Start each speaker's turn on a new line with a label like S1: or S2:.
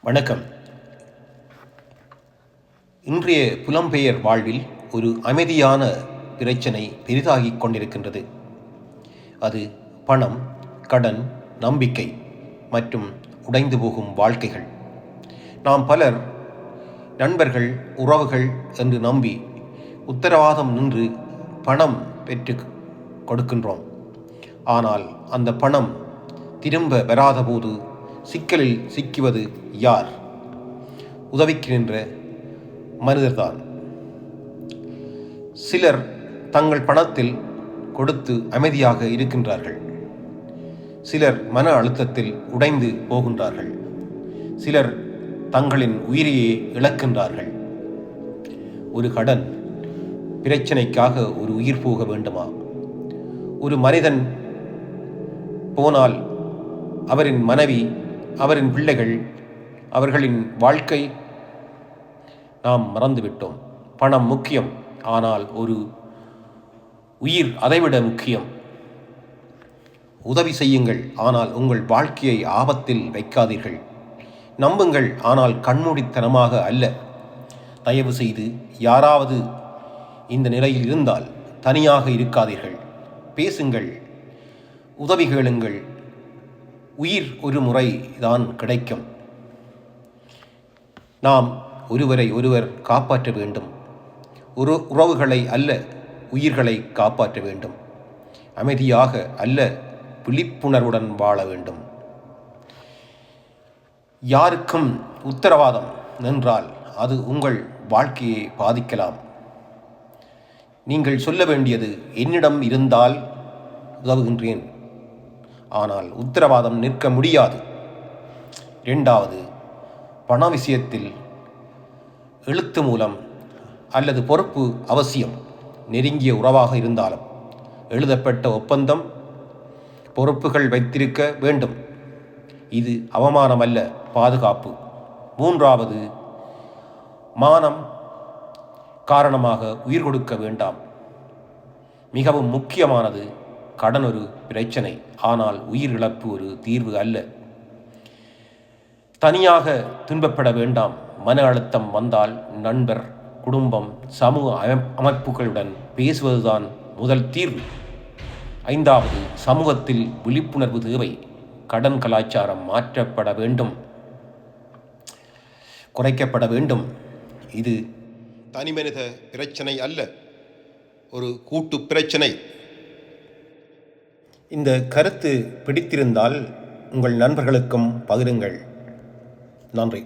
S1: வணக்கம். இன்றைய புலம்பெயர் வாழ்வில் ஒரு அமைதியான பிரச்சனை பெரிதாகிக் கொண்டிருக்கின்றது. அது பணம், கடன், நம்பிக்கை மற்றும் உடைந்து போகும் வாழ்க்கைகள். நாம் பலர் நண்பர்கள், உறவுகள் என்று நம்பி உத்தரவாதம் நின்று பணம் பெற்று கொடுக்கின்றோம். ஆனால் அந்த பணம் திரும்ப வராதபோது சிக்கலில் சிக்குவது யார்? உதவிக்கு நின்ற மனிதர்தான். சிலர் தங்கள் பணத்தில் கொடுத்து அமைதியாக இருக்கின்றார்கள். சிலர் மன அழுத்தத்தில் உடைந்து போகின்றார்கள். சிலர் தங்களின் உயிரையே இழக்கின்றார்கள். ஒரு கடன் பிரச்சனைக்காக ஒரு உயிர் போக வேண்டுமா? ஒரு மனிதன் போனால் அவரின் மனைவி, அவரின் பிள்ளைகள், அவர்களின் வாழ்க்கை நாம் மறந்துவிட்டோம். பணம் முக்கியம், ஆனால் ஒரு உயிர் அதைவிட முக்கியம். உதவி செய்யுங்கள், ஆனால் உங்கள் வாழ்க்கையை ஆபத்தில் வைக்காதீர்கள். நம்புங்கள், ஆனால் கண்மூடித்தனமாக அல்ல. தயவு செய்து யாராவது இந்த நிலையில் இருந்தால் தனியாக இருக்காதீர்கள். பேசுங்கள், உதவி கேளுங்கள். உயிர் ஒரு முறை தான் கிடைக்கும். நாம் ஒருவரை ஒருவர் காப்பாற்ற வேண்டும். உறவுகளை அல்ல, உயிர்களை காப்பாற்ற வேண்டும். அமைதியாக அல்ல, விழிப்புணர்வுடன் வாழ வேண்டும். யாருக்கும் உத்தரவாதம் நின்றால் அது உங்கள் வாழ்க்கையை பாதிக்கலாம். நீங்கள் சொல்ல வேண்டியது, என்னிடம் இருந்தால் உதவுகின்றேன், ஆனால் உத்தரவாதம் நிற்க முடியாது. 2வது, பண விஷயத்தில் எழுத்து மூலம் அல்லது பொறுப்பு அவசியம். நெருங்கிய உறவாக இருந்தாலும் எழுதப்பட்ட ஒப்பந்தம், பொறுப்புகள் வைத்திருக்க வேண்டும். இது அவமானம் அல்ல, பாதுகாப்பு. 3வது, மானம் காரணமாக உயிர் கொடுக்க வேண்டாம். மிகவும் முக்கியமானது, கடன் ஒரு பிரச்சனை, ஆனால் உயிர் இழப்பு ஒரு தீர்வு அல்ல. தனியாக துன்பப்பட வேண்டாம். மன அழுத்தம் வந்தால் நண்பர், குடும்பம், சமூக அமைப்புகளுடன் பேசுவதுதான் முதல் தீர்வு. 5வது, சமூகத்தில் விழிப்புணர்வு தேவை. கடன் கலாச்சாரம் மாற்றப்பட வேண்டும், குறைக்கப்பட வேண்டும். இது தனிமனித பிரச்சனை அல்ல, ஒரு கூட்டு பிரச்சனை. இந்த கருத்து பிடித்திருந்தால் உங்கள் நண்பர்களுக்கும் பகிருங்கள். நன்றி.